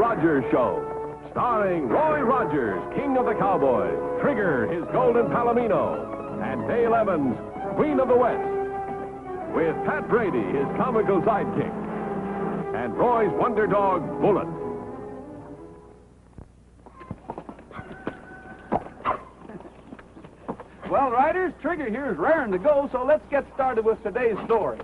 Rogers Show, starring Roy Rogers, King of the Cowboys, Trigger, his golden palomino, and Dale Evans, Queen of the West, with Pat Brady, his comical sidekick, and Roy's wonder dog, Bullet. Well, riders, Trigger here is raring to go, so let's get started with today's story.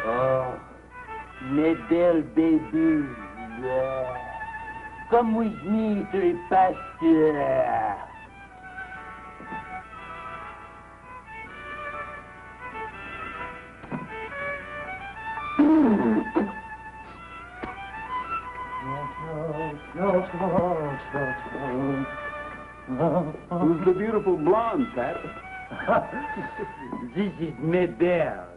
Oh, Nellybelle, baby. Come with me to the pasture. Who's the beautiful blonde, Pat? This is Nellybelle.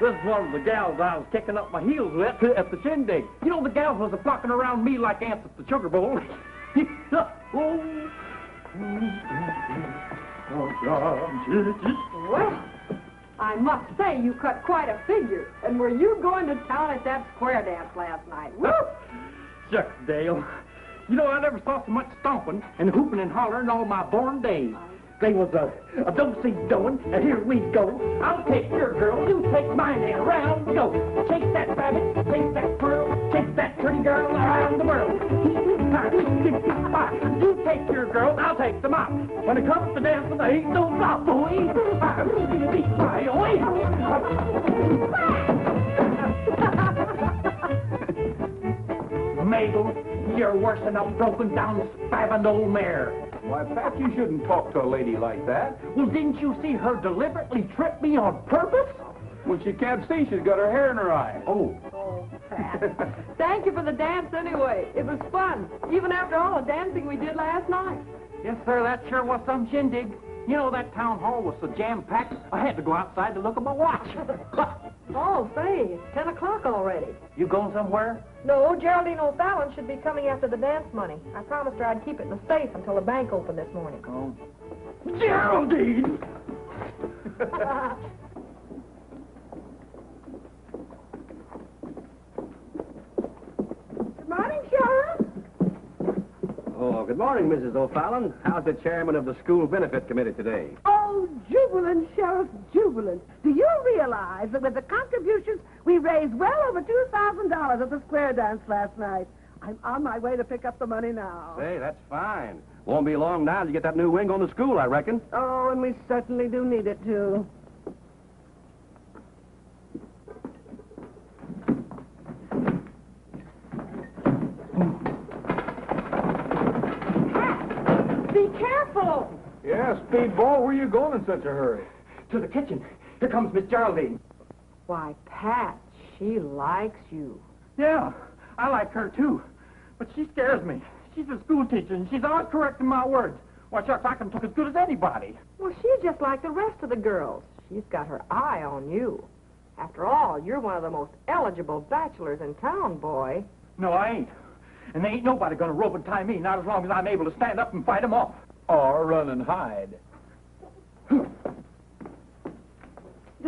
This is one of the gals I was kicking up my heels with at the shindig. You know, the gals was flocking around me like ants at the sugar bowl. Well, I must say you cut quite a figure. And were you going to town at that square dance last night? Woo! Shucks, Dale. You know, I never saw so much stomping and hooping and hollering all my born days. They was a do-see-doing, and here we go. I'll take your girl, you take mine, and around we go. Chase that rabbit, chase that squirrel, chase that pretty girl around the world. You take your girl, I'll take the mop. When it comes to dancing, there ain't no stop, boy. Mabel, you're worse than a broken down, spavined old mare. Why, Pat, you shouldn't talk to a lady like that. Well, didn't you see her deliberately trip me on purpose? When she can't see, she's got her hair in her eye. Oh. Oh, Pat. Thank you for the dance anyway. It was fun, even after all the dancing we did last night. Yes, sir, that sure was some shindig. You know, that town hall was so jam-packed, I had to go outside to look at my watch. Oh, say, it's 10 o'clock already. You going somewhere? No, Geraldine O'Fallon should be coming after the dance money. I promised her I'd keep it in the safe until the bank opened this morning. Oh. Geraldine! Good morning, Sheriff. Oh, good morning, Mrs. O'Fallon. How's the chairman of the school benefit committee today? Oh, jubilant, Sheriff, jubilant. Do you realize that with the contributions, we raised well over $2,000 at the square dance last night? I'm on my way to pick up the money now. Say, that's fine. Won't be long now to get that new wing on the school, I reckon. Oh, and we certainly do need it, too. Be careful. Yeah, Speedball, where you going in such a hurry? To the kitchen. Here comes Miss Geraldine. Why, Pat, she likes you. Yeah, I like her, too. But she scares me. She's a school teacher, and she's always correcting my words. Why, shucks, I can talk as good as anybody. Well, she's just like the rest of the girls. She's got her eye on you. After all, you're one of the most eligible bachelors in town, boy. No, I ain't. And there ain't nobody gonna rope and tie me, not as long as I'm able to stand up and fight 'em off. Or run and hide. Did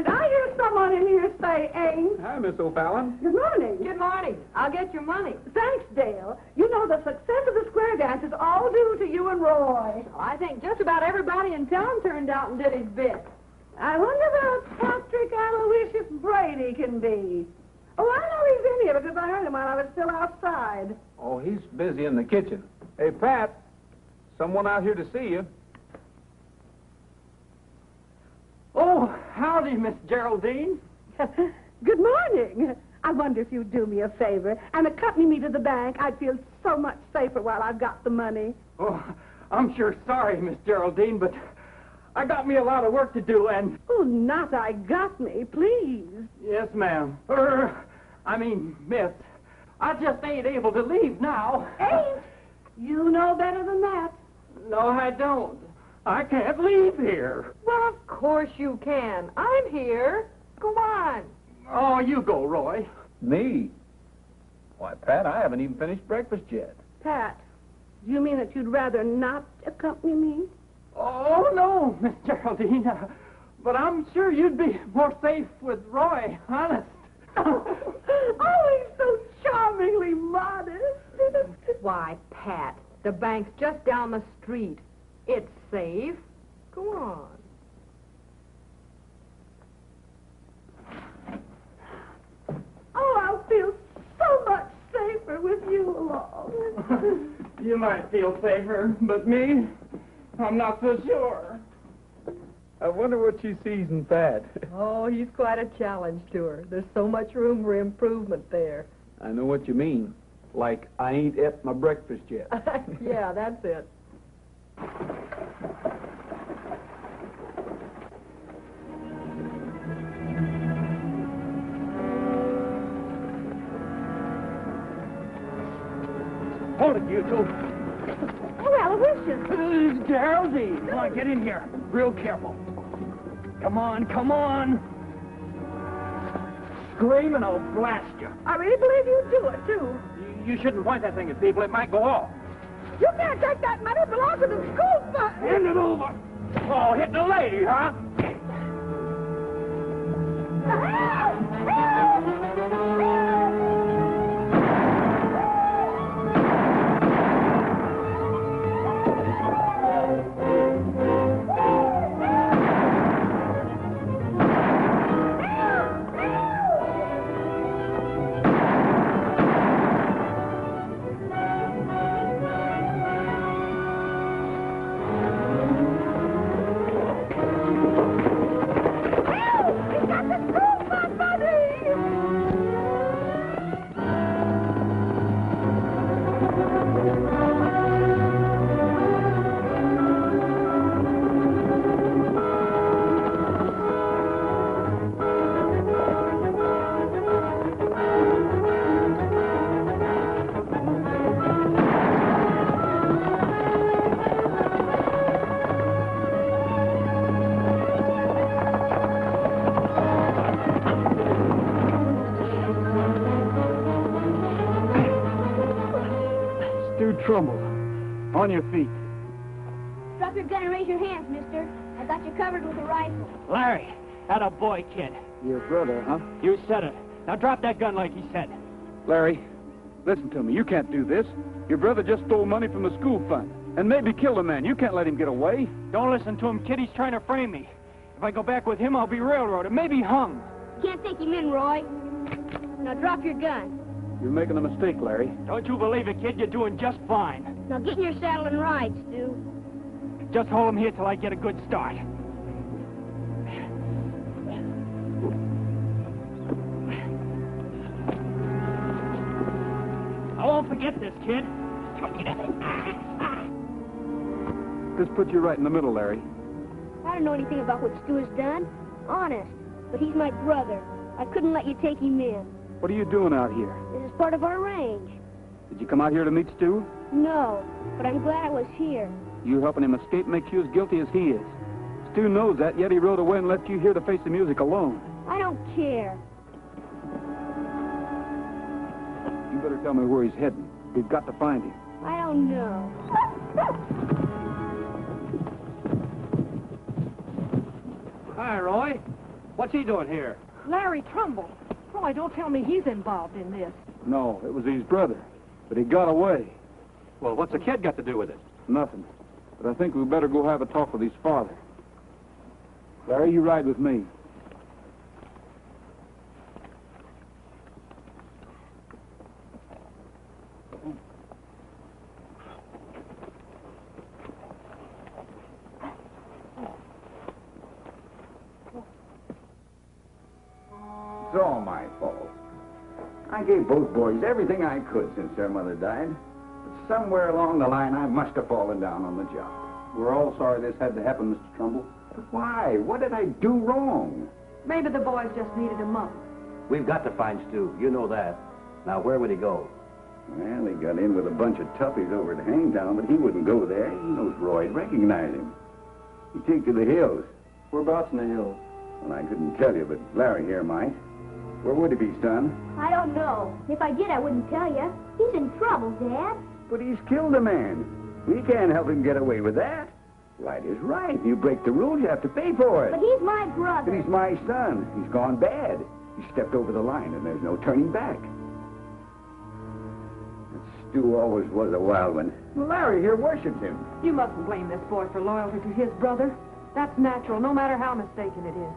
I hear someone in here say Ames? Hi, Miss O'Fallon. Good morning. Good morning. I'll get your money. Thanks, Dale. You know the success of the square dance is all due to you and Roy. I think just about everybody in town turned out and did his bit. I wonder where Patrick Aloysius Brady can be. Oh, I know he's in here because I heard him while I was still outside. Oh, he's busy in the kitchen. Hey, Pat, someone out here to see you. Oh, howdy, Miss Geraldine. Good morning. I wonder if you'd do me a favor and accompany me to the bank. I'd feel so much safer while I've got the money. Oh, I'm sure sorry, Miss Geraldine, but I got me a lot of work to do, and... Oh, not I got me, please. Yes, ma'am. Miss, I just ain't able to leave now. Ain't? You know better than that. No, I don't. I can't leave here. Well, of course you can. I'm here. Go on. Oh, you go, Roy. Me? Why, Pat, I haven't even finished breakfast yet. Pat, do you mean that you'd rather not accompany me? Oh, no, Miss Geraldine. But I'm sure you'd be more safe with Roy, honest. Oh, he's so charmingly modest. Why, Pat, the bank's just down the street. It's safe. Go on. Oh, I'll feel so much safer with you along. You might feel safer, but me, I'm not so sure. I wonder what she sees in Pat. Oh, he's quite a challenge to her. There's so much room for improvement there. I know what you mean. Like, I ain't ate my breakfast yet. Yeah, that's it. Hold it, you two. Oh, Aloysius. Geraldine, come on, get in here. Real careful. Come on, come on. Scream and I'll blast you. I really believe you do it, too. You shouldn't point that thing at people. It might go off. You can't take that money. It belongs to the school fund. Hand it over. Oh, hit the lady, huh? Stu Trumbull, on your feet. Drop your gun and raise your hands, mister. I got you covered with a rifle. Larry, that a boy, kid. Your brother, huh? You said it. Now drop that gun like he said. Larry, listen to me. You can't do this. Your brother just stole money from the school fund and maybe killed a man. You can't let him get away. Don't listen to him, kid. He's trying to frame me. If I go back with him, I'll be railroaded, maybe hung. Can't take him in, Roy. Now drop your gun. You're making a mistake, Larry. Don't you believe it, kid? You're doing just fine. Now get in your saddle and ride, Stu. Just hold him here till I get a good start. I won't forget this, kid. This puts you right in the middle, Larry. I don't know anything about what Stu has done. Honest. But he's my brother. I couldn't let you take him in. What are you doing out here? This is part of our range. Did you come out here to meet Stu? No, but I'm glad I was here. You helping him escape makes you as guilty as he is. Stu knows that, yet he rode away and left you here to face the music alone. I don't care. You better tell me where he's heading. We've got to find him. I don't know. Hi, Roy. What's he doing here? Larry Trumbull. Roy, don't tell me he's involved in this. No, it was his brother. But he got away. Well, what's the kid got to do with it? Nothing. But I think we better go have a talk with his father. Larry, you ride with me. It's all my fault. I gave both boys everything I could since their mother died. But somewhere along the line, I must have fallen down on the job. We're all sorry this had to happen, Mr. Trumbull. But why? What did I do wrong? Maybe the boys just needed a mother. We've got to find Stu. You know that. Now, where would he go? Well, he got in with a bunch of toughies over at Hangtown, but he wouldn't go there. He knows Roy'd recognize him. He'd take to the hills. Whereabouts in the hills? Well, I couldn't tell you, but Larry here might. Where would he be, son? I don't know. If I did, I wouldn't tell you. He's in trouble, Dad. But he's killed a man. We can't help him get away with that. Right is right. If you break the rules, you have to pay for it. But he's my brother. But he's my son. He's gone bad. He stepped over the line, and there's no turning back. That Stu always was a wild one. Larry here worships him. You mustn't blame this boy for loyalty to his brother. That's natural, no matter how mistaken it is.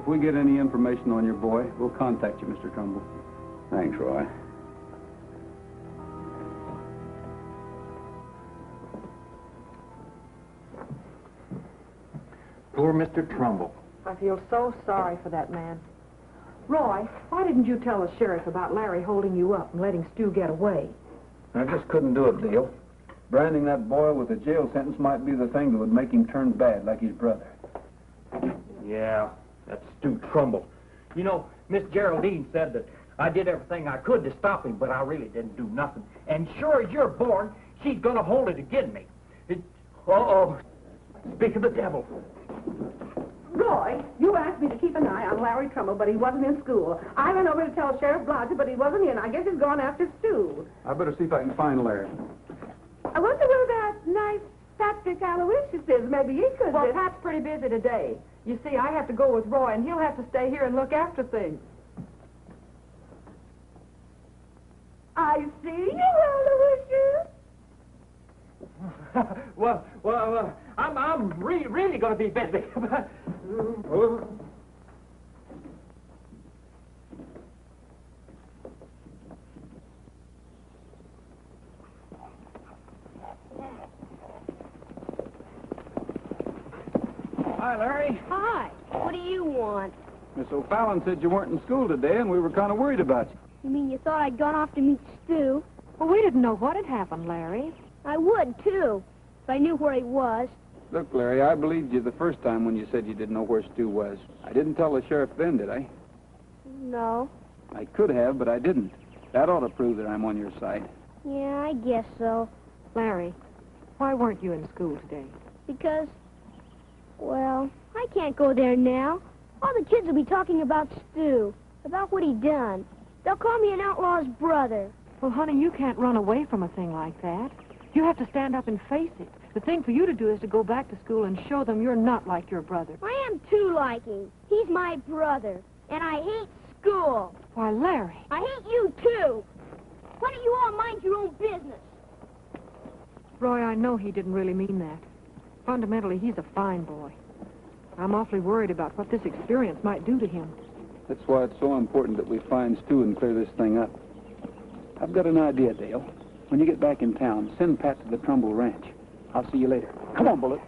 If we get any information on your boy, we'll contact you, Mr. Trumbull. Thanks, Roy. Poor Mr. Trumbull. I feel so sorry for that man. Roy, why didn't you tell the sheriff about Larry holding you up and letting Stu get away? I just couldn't do it, Dale. Branding that boy with a jail sentence might be the thing that would make him turn bad like his brother. Yeah, that's Stu Trumbull. You know, Miss Geraldine said that I did everything I could to stop him, but I really didn't do nothing. And sure as you're born, she's gonna hold it against me. Uh-oh. Speak of the devil. Roy, you asked me to keep an eye on Larry Trumbull, but he wasn't in school. I went over to tell Sheriff Blodgett, but he wasn't in. I guess he's gone after Stu. I better see if I can find Larry. I wonder where that nice Patrick Aloysius is. Maybe he could... Well, Pat's pretty busy today. You see, I have to go with Roy, and he'll have to stay here and look after things. I see you, Aloysius. well, I'm really going to be busy. Hi, Larry. Hi. What do you want? Miss O'Fallon said you weren't in school today, and we were kind of worried about you. You mean you thought I'd gone off to meet Stu? Well, we didn't know what had happened, Larry. I would, too, if I knew where he was. Look, Larry, I believed you the first time when you said you didn't know where Stu was. I didn't tell the sheriff then, did I? No. I could have, but I didn't. That ought to prove that I'm on your side. Yeah, I guess so. Larry, why weren't you in school today? Because, well, I can't go there now. All the kids will be talking about Stu, about what he done. They'll call me an outlaw's brother. Well, honey, you can't run away from a thing like that. You have to stand up and face it. The thing for you to do is to go back to school and show them you're not like your brother. I am too like him. He's my brother, and I hate school. Why, Larry. I hate you, too. Why don't you all mind your own business? Roy, I know he didn't really mean that. Fundamentally, he's a fine boy. I'm awfully worried about what this experience might do to him. That's why it's so important that we find Stu and clear this thing up. I've got an idea, Dale. When you get back in town, send Pat to the Trumbull Ranch. I'll see you later. Come on, Bullet.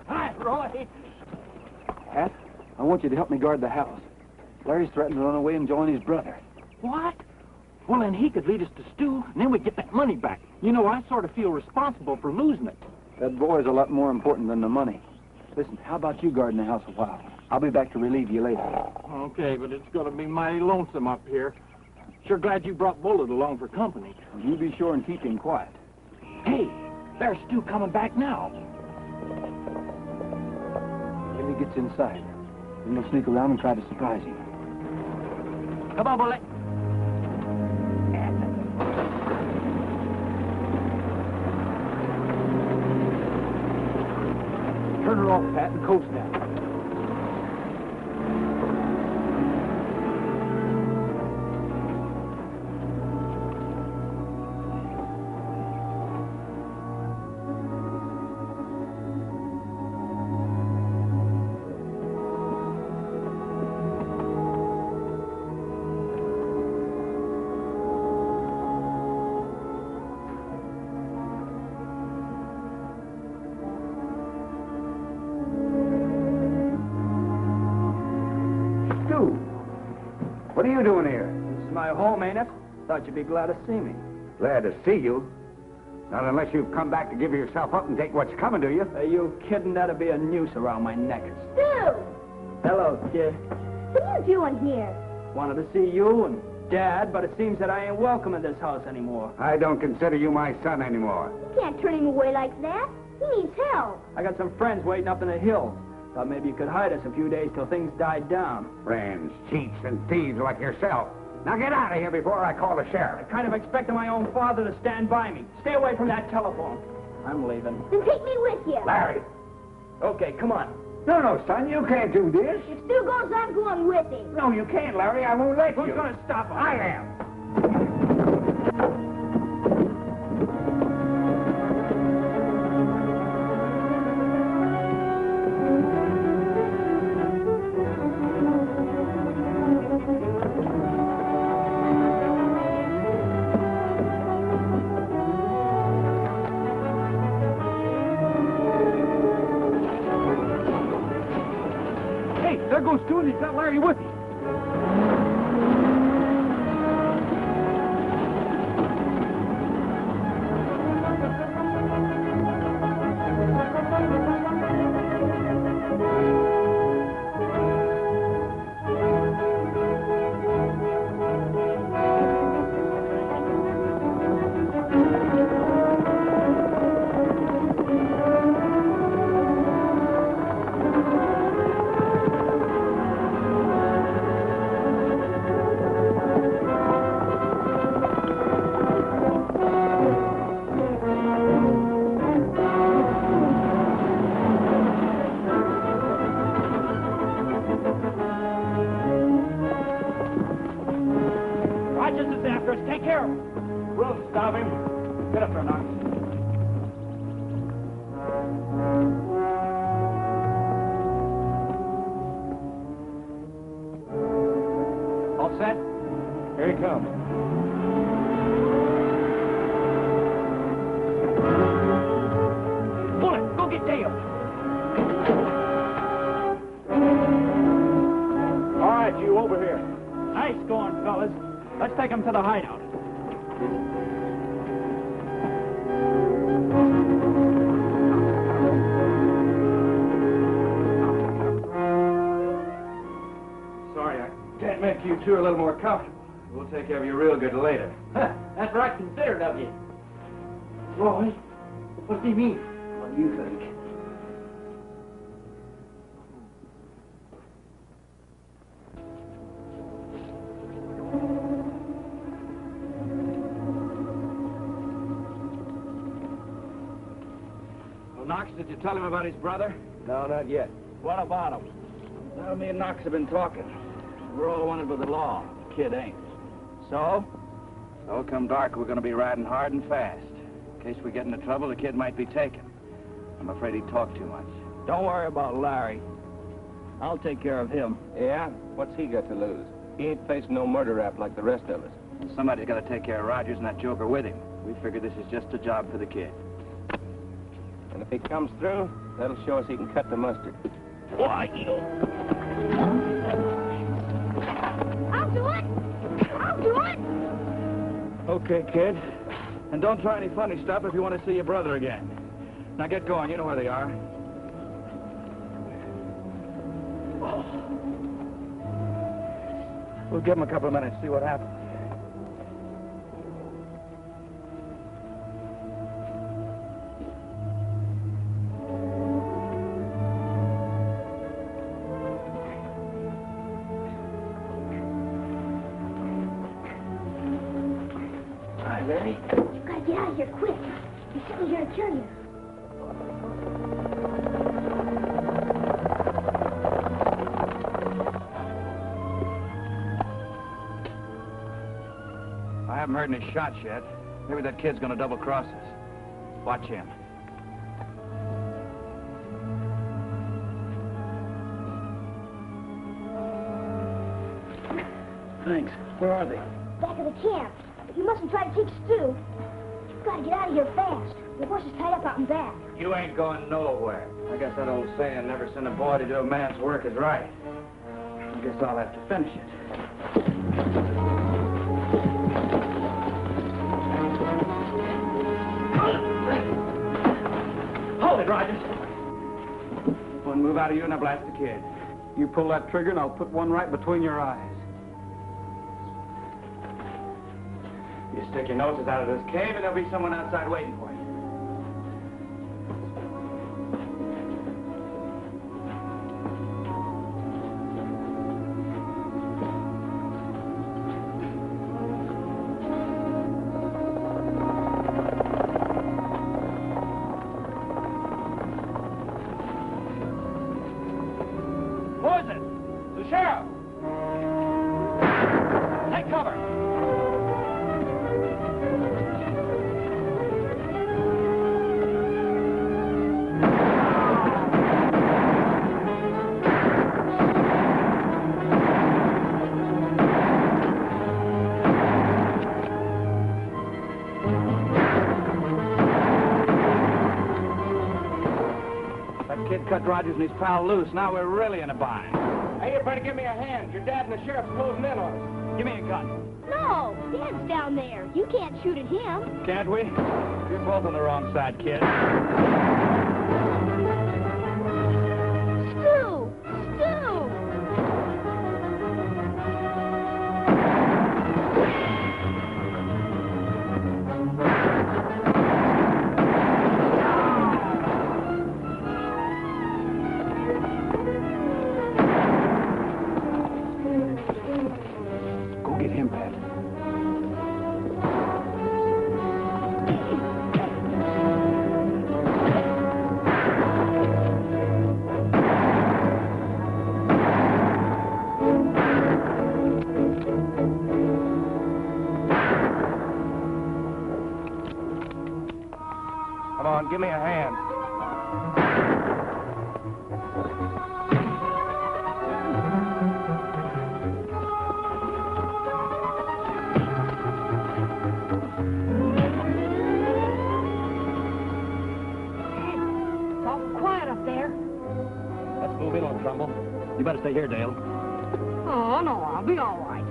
Hi, Roy. Pat, I want you to help me guard the house. Larry's threatened to run away and join his brother. What? Well, then he could lead us to Stu, and then we'd get that money back. You know, I sort of feel responsible for losing it. That boy's a lot more important than the money. Listen, how about you guarding the house a while? I'll be back to relieve you later. Okay, but it's going to be mighty lonesome up here. Sure glad you brought Bullet along for company. You be sure and keep him quiet. Hey, there's Stu coming back now. When he gets inside, then we'll sneak around and try to surprise him. Come on, Bullet. Turn her off, Pat, and coast now. What are you doing here? This is my home, ain't it? Thought you'd be glad to see me. Glad to see you. Not unless you've come back to give yourself up and take what's coming to you. Are you kidding? That'd be a noose around my neck. Stu! Hello, kid. What are you doing here? Wanted to see you and Dad, but it seems that I ain't welcome in this house anymore. I don't consider you my son anymore. You can't turn him away like that. He needs help. I got some friends waiting up in the hills. Thought maybe you could hide us a few days till things died down. Friends, cheats, and thieves like yourself. Now get out of here before I call the sheriff. I kind of expected my own father to stand by me. Stay away from that telephone. I'm leaving. Then take me with you. Larry. Okay, come on. No, son, you can't do this. If Stu goes, I'm going with him. No, you can't, Larry. I won't let you. Who's going to stop him? I am. There goes Stu, and he's got Larry with him. To the hideout. Sorry, I can't make you two a little more comfortable. We'll take care of you real good later. That's right considered of you. Roy, what does he mean? What do you think? Knox, did you tell him about his brother? No, not yet. What about him? Well, me and Knox have been talking. We're all wanted by the law. The kid ain't. So? So, come dark, we're going to be riding hard and fast. In case we get into trouble, the kid might be taken. I'm afraid he'd talk too much. Don't worry about Larry. I'll take care of him. Yeah? What's he got to lose? He ain't facing no murder rap like the rest of us. Somebody's got to take care of Rogers and that joker with him. We figure this is just a job for the kid. And if he comes through, that'll show us he can cut the mustard. Why, I'll do it! I'll do it! Okay, kid. And don't try any funny stuff if you want to see your brother again. Now get going. You know where they are. We'll give him a couple of minutes, see what happens. Larry? You've got to get out of here quick. He's certainly here to kill you. I haven't heard any shots yet. Maybe that kid's gonna double-cross us. Watch him. Thanks. Where are they? Back of the camp. You mustn't try to take Stu. You've got to get out of here fast. Your horse is tied up out in back. You ain't going nowhere. I guess that old saying, never send a boy to do a man's work, is right. I guess I'll have to finish it. Hold it, Rogers. One move out of you and I blast the kid. You pull that trigger and I'll put one right between your eyes. You stick your noses out of this cave and there'll be someone outside waiting for you. Cut Rogers and his pal loose. Now we're really in a bind. Hey, you better give me a hand. Your dad and the sheriff's closing in on us. Give me a gun. No, Dad's down there. You can't shoot at him. Can't we? You're both on the wrong side, kid. Stu! Stu! Give me a hand. It's awful quiet up there. Let's move in on Trumbull. You better stay here, Dale. Oh, no, I'll be all right.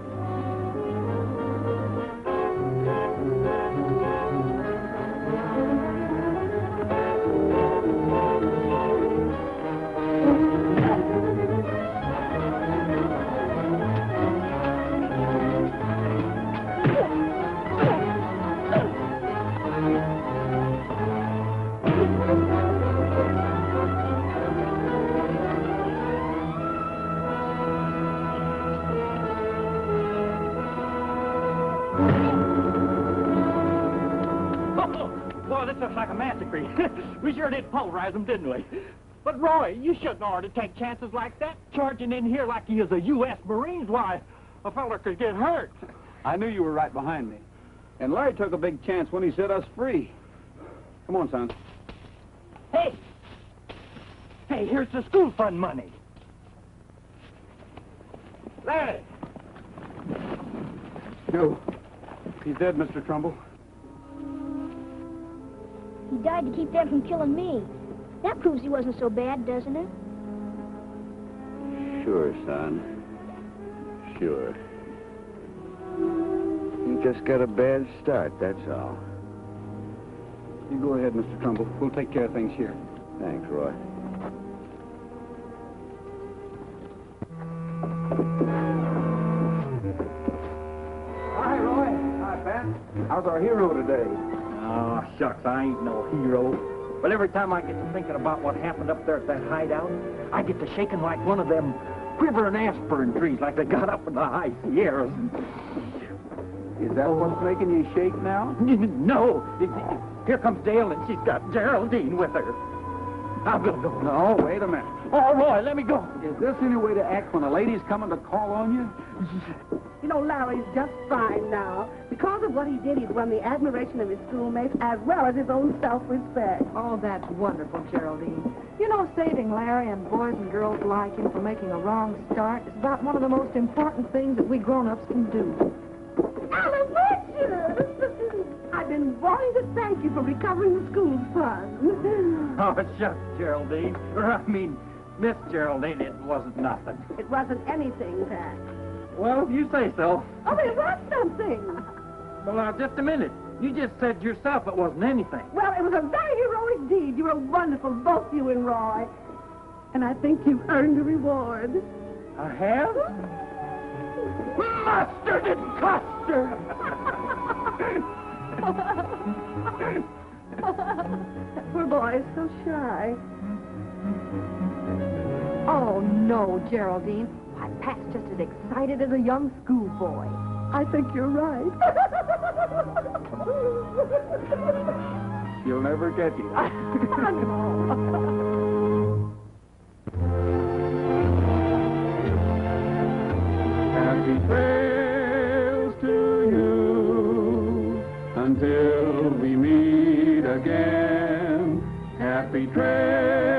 This looks like a massacre. We sure did pulverize them, didn't we? But, Roy, you shouldn't ought to take chances like that. Charging in here like he is a U.S. Marines, why, a fella could get hurt. I knew you were right behind me. And Larry took a big chance when he set us free. Come on, son. Hey! Hey, here's the school fund money. Larry! No. He's dead, Mr. Trumbull. He died to keep them from killing me. That proves he wasn't so bad, doesn't it? Sure, son. Sure. You just got a bad start, that's all. You go ahead, Mr. Trumbull. We'll take care of things here. Thanks, Roy. Hi, Roy. Hi, Pat. How's our hero today? Oh, shucks, I ain't no hero. But every time I get to thinking about what happened up there at that hideout, I get to shaking like one of them quivering aspirin trees like they got up in the high Sierras. Is that what's making you shake now? No. Here comes Dale, and she's got Geraldine with her. I'm gonna go. No, wait a minute. Oh, Roy, let me go. Is this any way to act when a lady's coming to call on you? You know, Larry's just fine now. Because of what he did, he's won the admiration of his schoolmates as well as his own self-respect. Oh, that's wonderful, Geraldine. You know, saving Larry and boys and girls like him from making a wrong start is about one of the most important things that we grown-ups can do. Alan Richard! I've been wanting to thank you for recovering the school fund. Oh, shucks, Geraldine. Or, I mean, Miss Geraldine, it wasn't nothing. It wasn't anything, Pat. Well, if you say so. Oh, but it was something. Well, now, just a minute. You just said yourself it wasn't anything. Well, it was a very heroic deed. You were wonderful, both you and Roy. And I think you've earned a reward. I have? Mustard and custard! Poor boy is so shy. Oh, no, Geraldine. Why, Pat's just as excited as a young schoolboy. I think you're right. You'll never get you. Happy trails to you until we meet again. Happy trails.